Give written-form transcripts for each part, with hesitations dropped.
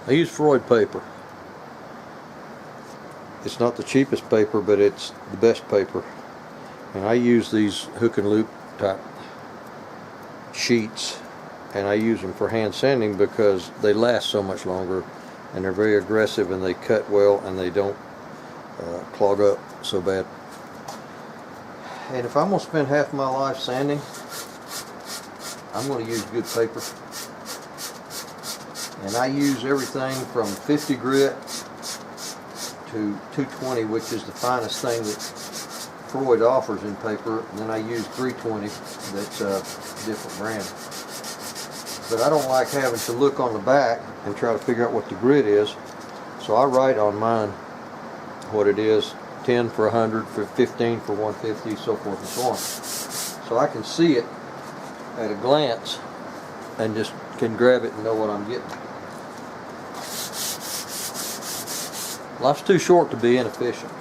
I use Freud paper. It's not the cheapest paper, but it's the best paper. And I use these hook and loop type sheets, and I use them for hand sanding because they last so much longer, and they're very aggressive, and they cut well, and they don't clog up so bad. And if I'm going to spend half my life sanding, I'm going to use good paper. And I use everything from 50 grit to 220, which is the finest thing that Freud offers in paper. And then I use 320, that's a different brand. But I don't like having to look on the back and try to figure out what the grit is. So I write on mine what it is, 10 for 100, for 15 for 150, so forth and so on. So I can see it at a glance and just can grab it and know what I'm getting. Life's too short to be inefficient.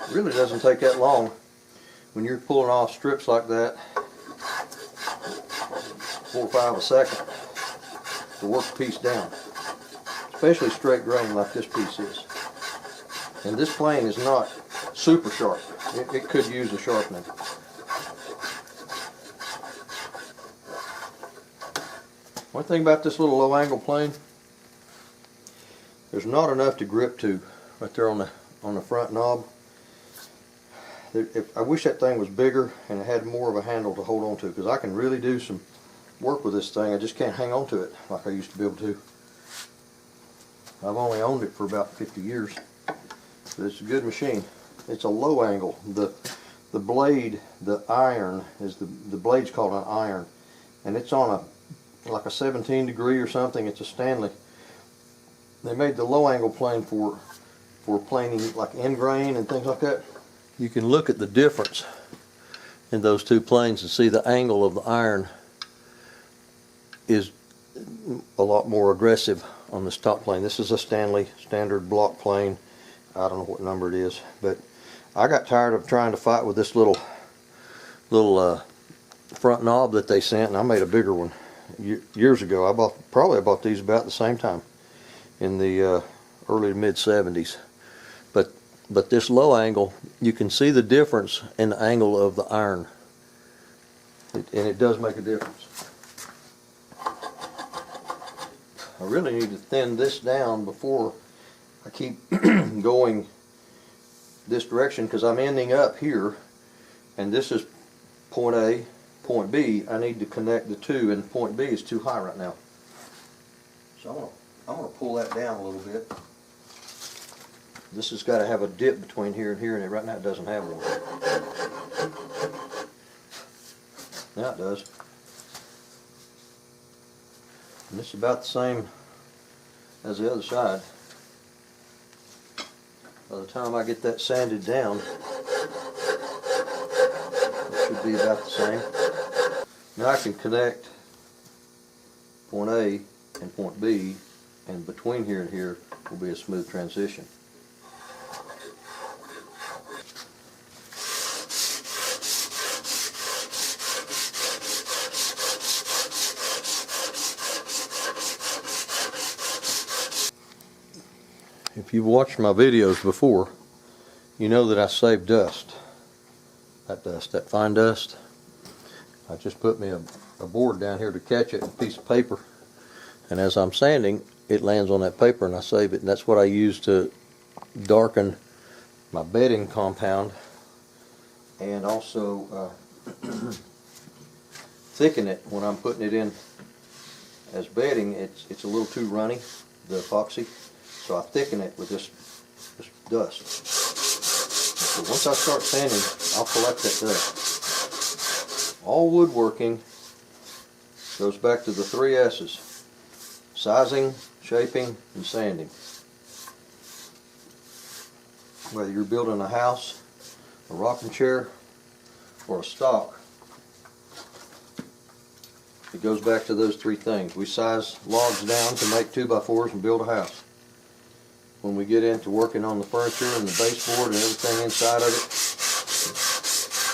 It really doesn't take that long when you're pulling off strips like that, 4 or 5 a second, to work a piece down, especially straight grain like this piece is. And this plane is not super sharp. It could use a sharpening. One thing about this little low angle plane, there's not enough to grip to right there on the front knob. I wish that thing was bigger and it had more of a handle to hold on to, because I can really do some work with this thing. I just can't hang on to it like I used to be able to. I've only owned it for about 50 years, but it's a good machine. It's a low angle. The blade, the iron, is the blade's called an iron, and it's on like a 17 degree or something. It's a Stanley. They made the low angle plane for planing like end grain and things like that. You can look at the difference in those two planes and see the angle of the iron is a lot more aggressive on this top plane. This is a Stanley standard block plane. I don't know what number it is, but I got tired of trying to fight with this little front knob that they sent, and I made a bigger one years ago. I bought these about the same time, in the early to mid 70s. But this low angle, you can see the difference in the angle of the iron, and it does make a difference. I really need to thin this down before I keep going this direction, because I'm ending up here, and this is point A, point B. I need to connect the two, and point B is too high right now. So I'm gonna pull that down a little bit. This has got to have a dip between here and here, and right now it doesn't have one. Now it does. And this is about the same as the other side. By the time I get that sanded down, it should be about the same. Now I can connect point A and point B, and between here and here will be a smooth transition. If you've watched my videos before, you know that I save dust. That fine dust. I just put me a board down here to catch it, a piece of paper, and as I'm sanding, it lands on that paper and I save it, and that's what I use to darken my bedding compound, and also thicken it when I'm putting it in as bedding. It's a little too runny, the epoxy. So I thicken it with this dust. So once I start sanding, I'll collect that dust. All woodworking goes back to the 3 S's: sizing, shaping, and sanding. Whether you're building a house, a rocking chair, or a stock, it goes back to those 3 things. We size logs down to make 2x4s and build a house. When we get into working on the furniture and the baseboard and everything inside of it,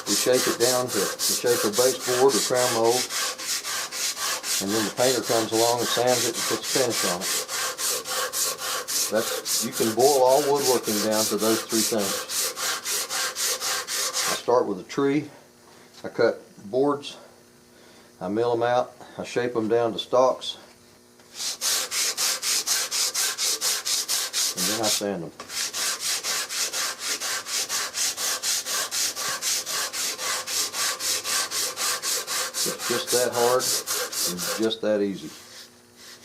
we shape it down to the shape of baseboard or crown mold, and then the painter comes along and sands it and puts a finish on it. You can boil all woodworking down to those 3 things. I start with a tree. I cut boards. I mill them out. I shape them down to stalks. And then I sand them. It's just that hard and just that easy.